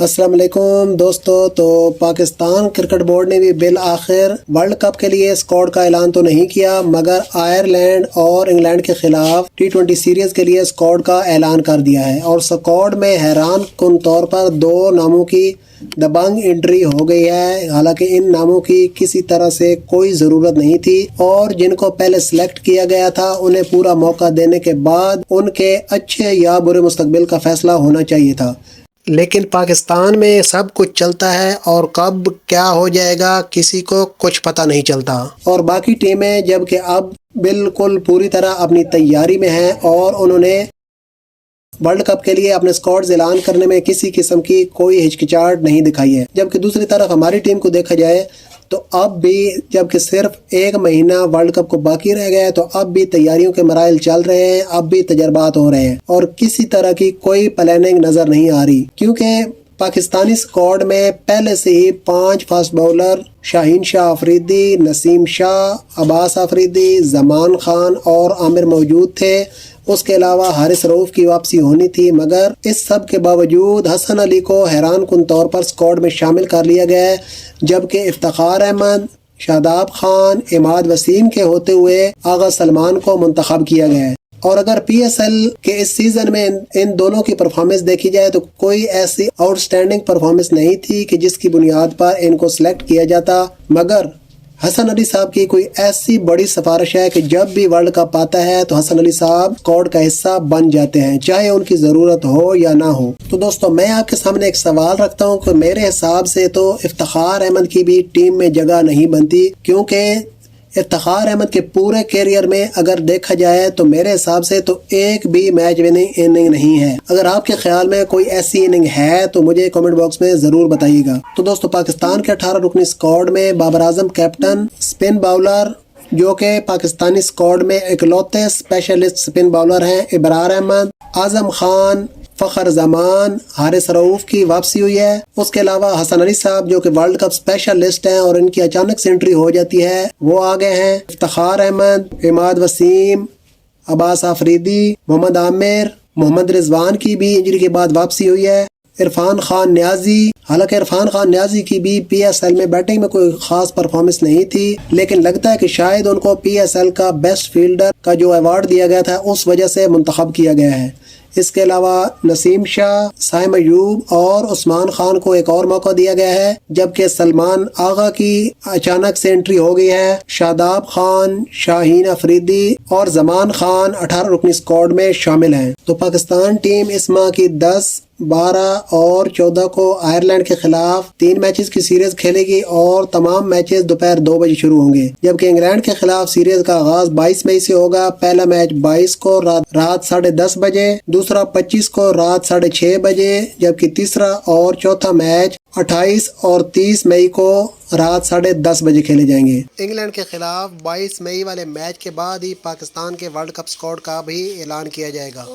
अस्सलाम वालेकुम दोस्तों। तो पाकिस्तान क्रिकेट बोर्ड ने भी बिलआखिर वर्ल्ड कप के लिए स्क्वाड का ऐलान तो नहीं किया, मगर आयरलैंड और इंग्लैंड के खिलाफ T20 सीरीज के लिए स्क्वाड का ऐलान कर दिया है। और स्क्वाड में हैरान कुन तौर पर दो नामों की दबंग एंट्री हो गई है। हालांकि इन नामों की किसी तरह से कोई ज़रूरत नहीं थी और जिनको पहले सिलेक्ट किया गया था उन्हें पूरा मौका देने के बाद उनके अच्छे या बुरे मुस्तकबिल का फैसला होना चाहिए था। लेकिन पाकिस्तान में सब कुछ चलता है और कब क्या हो जाएगा किसी को कुछ पता नहीं चलता। और बाकी टीमें जबकि अब बिल्कुल पूरी तरह अपनी तैयारी में हैं और उन्होंने वर्ल्ड कप के लिए अपने स्क्वाड्स ऐलान करने में किसी किस्म की कोई हिचकिचाहट नहीं दिखाई है। जबकि दूसरी तरफ हमारी टीम को देखा जाए तो अब भी जबकि सिर्फ एक महीना वर्ल्ड कप को बाकी रह गया है तो अब भी तैयारियों के मराइल चल रहे हैं, अब भी तजर्बात हो रहे हैं और किसी तरह की कोई प्लानिंग नजर नहीं आ रही। क्योंकि पाकिस्तानी स्क्वाड में पहले से ही 5 फास्ट बॉलर शाहीन शाह अफरीदी, नसीम शाह, अब्बास अफरीदी, जमान खान और आमिर मौजूद थे। उसके अलावा हारिस रऊफ की वापसी होनी थी, मगर इस सब के बावजूद हसन अली को हैरान कुन तौर पर स्क्वाड में शामिल कर लिया गया है। जबकि इफ्तिखार अहमद, शादाब खान, इमाद वसीम के होते हुए आगा सलमान को मुंतखब किया गया है। और अगर PSL के इस सीजन में इन दोनों की परफॉर्मेंस देखी जाए तो कोई ऐसी आउटस्टैंडिंग परफॉर्मेंस नहीं थी कि जिसकी बुनियाद पर इनको सिलेक्ट किया जाता। मगर हसन अली साहब की कोई ऐसी बड़ी सिफारिश है कि जब भी वर्ल्ड कप आता है तो हसन अली साहब स्क्वाड का हिस्सा बन जाते हैं, चाहे उनकी ज़रूरत हो या ना हो। तो दोस्तों मैं आपके सामने एक सवाल रखता हूं कि मेरे हिसाब से तो इफ्तिखार अहमद की भी टीम में जगह नहीं बनती, क्योंकि इफ्तिखार अहमद के पूरे कैरियर में अगर देखा जाए तो मेरे हिसाब से तो एक भी मैच विनिंग इनिंग नहीं है। अगर आपके ख्याल में कोई ऐसी इनिंग है तो मुझे कमेंट बॉक्स में ज़रूर बताइएगा। तो दोस्तों पाकिस्तान के 18 रुकनी स्क्वाड में Babar Azam captain, spin bowler जो कि पाकिस्तानी स्क्वाड में इकलौते स्पेशलिस्ट स्पिन बॉलर हैं इब्रार अहमद, आजम खान, फ़खर जमान, हारिस रऊफ की वापसी हुई है। उसके अलावा हसन अली साहब जो कि वर्ल्ड कप स्पेशलिस्ट हैं और इनकी अचानक से एंट्री हो जाती है वो आ गए हैं। इफ्तिखार अहमद, इमाद वसीम, अब्बास अफरीदी, मोहम्मद आमिर, मोहम्मद रिजवान की भी इंजरी के बाद वापसी हुई है। इरफान खान न्याजी, हालांकि इरफान खान न्याजी की भी PSL में बैटिंग में कोई खास परफॉर्मेंस नहीं थी, लेकिन लगता है कि शायद उनको PSL का बेस्ट फील्डर का जो अवार्ड दिया गया था उस वजह से मुंतखब किया गया है। इसके अलावा नसीम शाह, साइम अयूब और उस्मान खान को एक और मौका दिया गया है। जबकि सलमान आगा की अचानक से एंट्री हो गई है। शादाब खान, शाहीन अफरीदी और जमान खान 18 रुकनी स्क्वाड में शामिल हैं। तो पाकिस्तान टीम इस माह की 10, 12 और 14 को आयरलैंड के खिलाफ 3 मैचेस की सीरीज खेलेगी और तमाम मैचेस दोपहर 2 बजे शुरू होंगे। जबकि इंग्लैंड के खिलाफ सीरीज का आगाज 22 मई से होगा। पहला मैच 22 को रात 10:30 बजे, दूसरा 25 को रात 6:30 बजे, जबकि तीसरा और चौथा मैच 28 और 30 मई को रात 10:30 बजे खेले जाएंगे। इंग्लैंड के खिलाफ 22 मई वाले मैच के बाद ही पाकिस्तान के वर्ल्ड कप स्क्वाड का भी ऐलान किया जाएगा।